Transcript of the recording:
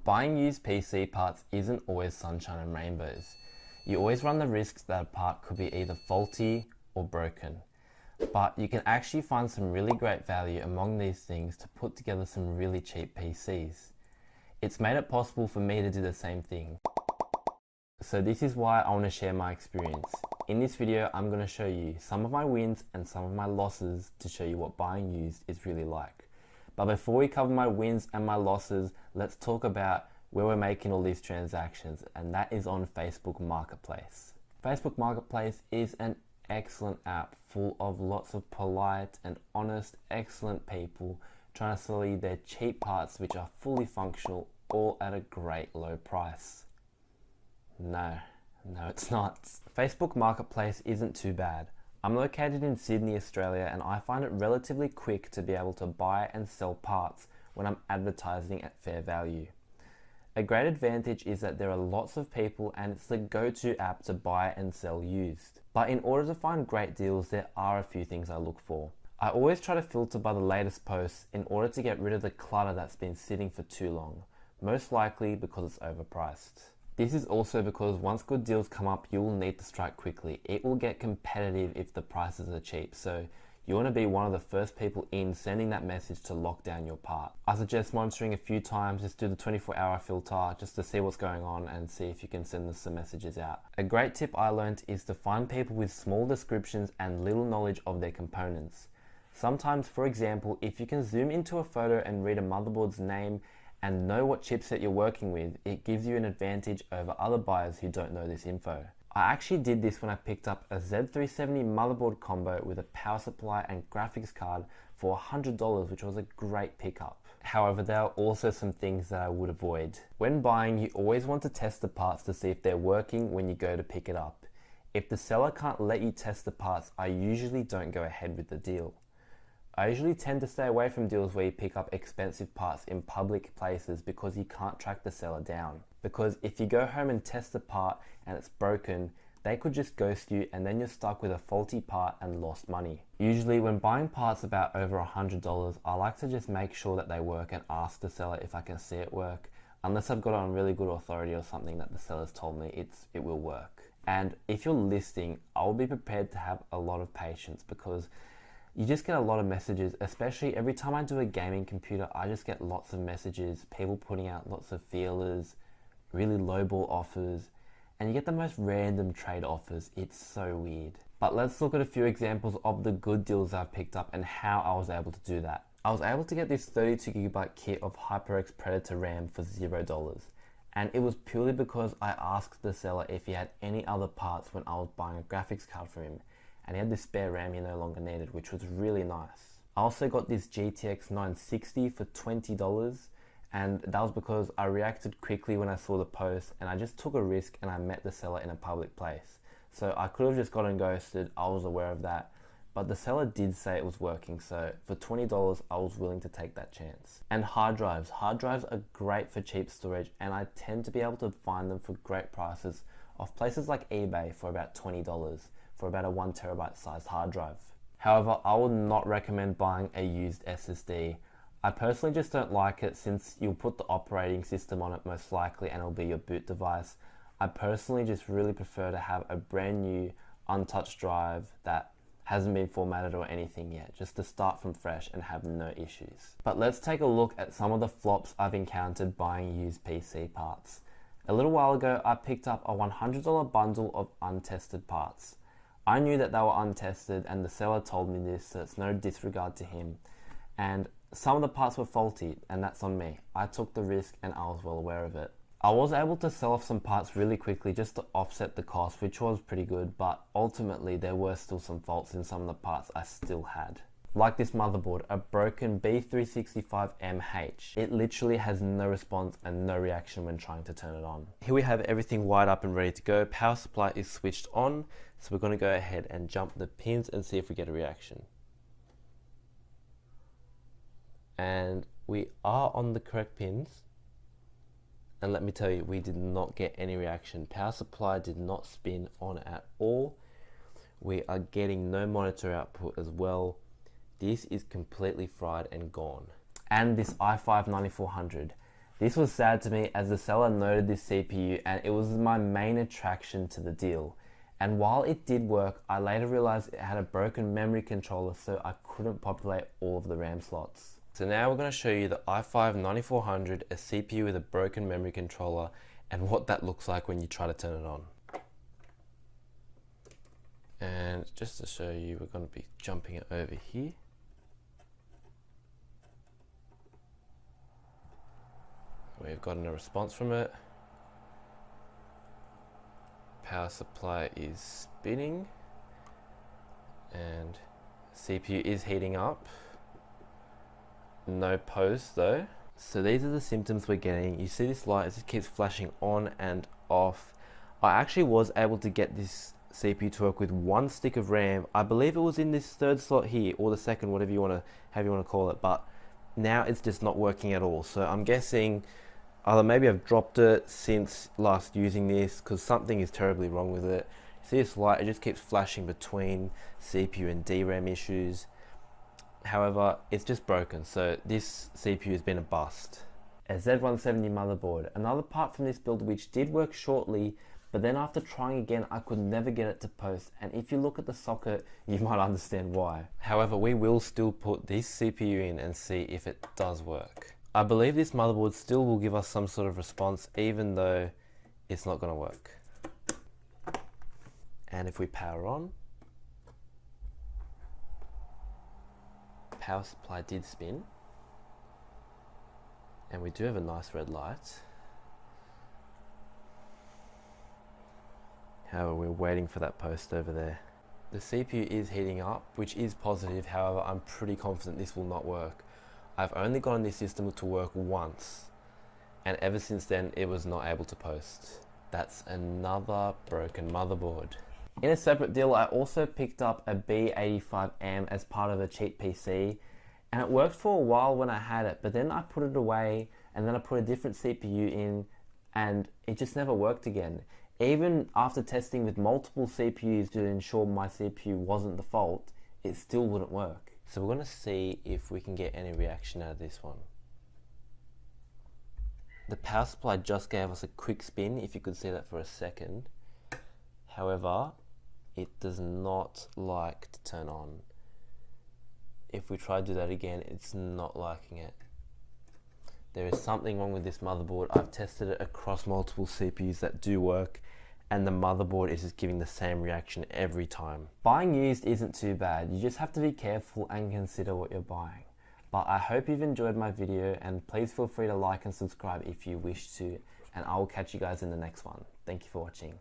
Buying used PC parts isn't always sunshine and rainbows. You always run the risks that a part could be either faulty or broken. But you can actually find some really great value among these things to put together some really cheap PCs. It's made it possible for me to do the same thing. So this is why I want to share my experience. In this video, I'm going to show you some of my wins and some of my losses to show you what buying used is really like. But before we cover my wins and my losses, let's talk about where we're making all these transactions, and that is on Facebook Marketplace. Facebook Marketplace is an excellent app full of lots of polite and honest, excellent people trying to sell you their cheap parts which are fully functional, all at a great low price. No, it's not. Facebook Marketplace isn't too bad. I'm located in Sydney, Australia, and I find it relatively quick to be able to buy and sell parts when I'm advertising at fair value. A great advantage is that there are lots of people and it's the go-to app to buy and sell used. But in order to find great deals, there are a few things I look for. I always try to filter by the latest posts in order to get rid of the clutter that's been sitting for too long, most likely because it's overpriced. This is also because once good deals come up, you will need to strike quickly. It will get competitive if the prices are cheap, so you want to be one of the first people in sending that message to lock down your part. I suggest monitoring a few times, just do the 24-hour filter just to see what's going on and see if you can send some messages out. A great tip I learned is to find people with small descriptions and little knowledge of their components. Sometimes, for example, if you can zoom into a photo and read a motherboard's name and know what chipset you're working with, it gives you an advantage over other buyers who don't know this info. I actually did this when I picked up a Z370 motherboard combo with a power supply and graphics card for $100, which was a great pickup. However, there are also some things that I would avoid. When buying, you always want to test the parts to see if they're working when you go to pick it up. If the seller can't let you test the parts, I usually don't go ahead with the deal. I usually tend to stay away from deals where you pick up expensive parts in public places because you can't track the seller down. Because if you go home and test the part and it's broken, they could just ghost you and then you're stuck with a faulty part and lost money. Usually when buying parts about over $100, I like to just make sure that they work and ask the seller if I can see it work, unless I've got it on really good authority or something that the seller's told me it will work. And if you're listing, I will be prepared to have a lot of patience because you just get a lot of messages, especially every time I do a gaming computer, I just get lots of messages, people putting out lots of feelers, really lowball offers, and you get the most random trade offers. It's so weird. But let's look at a few examples of the good deals I've picked up and how I was able to do that. I was able to get this 32GB kit of HyperX Predator RAM for $0. And it was purely because I asked the seller if he had any other parts when I was buying a graphics card for him. And he had this spare RAM he no longer needed, which was really nice. I also got this GTX 960 for $20, and that was because I reacted quickly when I saw the post and I just took a risk and I met the seller in a public place. So I could have just gotten ghosted, I was aware of that, but the seller did say it was working, so for $20 I was willing to take that chance. And hard drives. Hard drives are great for cheap storage and I tend to be able to find them for great prices off places like eBay for about $20. For about a 1TB sized hard drive. However, I would not recommend buying a used SSD. I personally just don't like it since you'll put the operating system on it most likely and it'll be your boot device. I personally just really prefer to have a brand new untouched drive that hasn't been formatted or anything yet, just to start from fresh and have no issues. But let's take a look at some of the flops I've encountered buying used PC parts. A little while ago, I picked up a $100 bundle of untested parts. I knew that they were untested and the seller told me this, so it's no disregard to him. And some of the parts were faulty and that's on me. I took the risk and I was well aware of it. I was able to sell off some parts really quickly just to offset the cost, which was pretty good, but ultimately there were still some faults in some of the parts I still had. Like this motherboard, a broken B365MH. It literally has no response and no reaction when trying to turn it on. Here we have everything wired up and ready to go. Power supply is switched on, so we're going to go ahead and jump the pins and see if we get a reaction. And we are on the correct pins. And let me tell you, we did not get any reaction. Power supply did not spin on at all. We are getting no monitor output as well. This is completely fried and gone. And this i5 9400. This was sad to me as the seller noted this CPU and it was my main attraction to the deal. And while it did work, I later realized it had a broken memory controller, so I couldn't populate all of the RAM slots. So now we're going to show you the i5-9400, a CPU with a broken memory controller, and what that looks like when you try to turn it on. And just to show you, we're going to be jumping it over here. We've gotten a response from it. Power supply is spinning and CPU is heating up. No post though. So these are the symptoms we're getting. You see this light, it just keeps flashing on and off. I actually was able to get this CPU to work with one stick of RAM. I believe it was in this third slot here, or the second, whatever you want to call it, but now it's just not working at all. So I'm guessing either maybe I've dropped it since last using this, because something is terribly wrong with it. See this light, it just keeps flashing between CPU and DRAM issues. However, it's just broken, so this CPU has been a bust. A Z170 motherboard, another part from this build which did work shortly, but then after trying again I could never get it to post, and if you look at the socket you might understand why. However, we will still put this CPU in and see if it does work. I believe this motherboard still will give us some sort of response even though it's not going to work. And if we power on, power supply did spin and we do have a nice red light. However, we're waiting for that post over there. The CPU is heating up, which is positive. However, I'm pretty confident this will not work. I've only gotten this system to work once, and ever since then it was not able to post. That's another broken motherboard. In a separate deal, I also picked up a B85M as part of a cheap PC, and it worked for a while when I had it, but then I put it away and then I put a different CPU in and it just never worked again. Even after testing with multiple CPUs to ensure my CPU wasn't the fault, it still wouldn't work. So we're going to see if we can get any reaction out of this one. The power supply just gave us a quick spin, if you could see that for a second. However, it does not like to turn on. If we try to do that again, it's not liking it. There is something wrong with this motherboard. I've tested it across multiple CPUs that do work, and the motherboard is just giving the same reaction every time. Buying used isn't too bad. You just have to be careful and consider what you're buying. But I hope you've enjoyed my video, and please feel free to like and subscribe if you wish to, and I will catch you guys in the next one. Thank you for watching.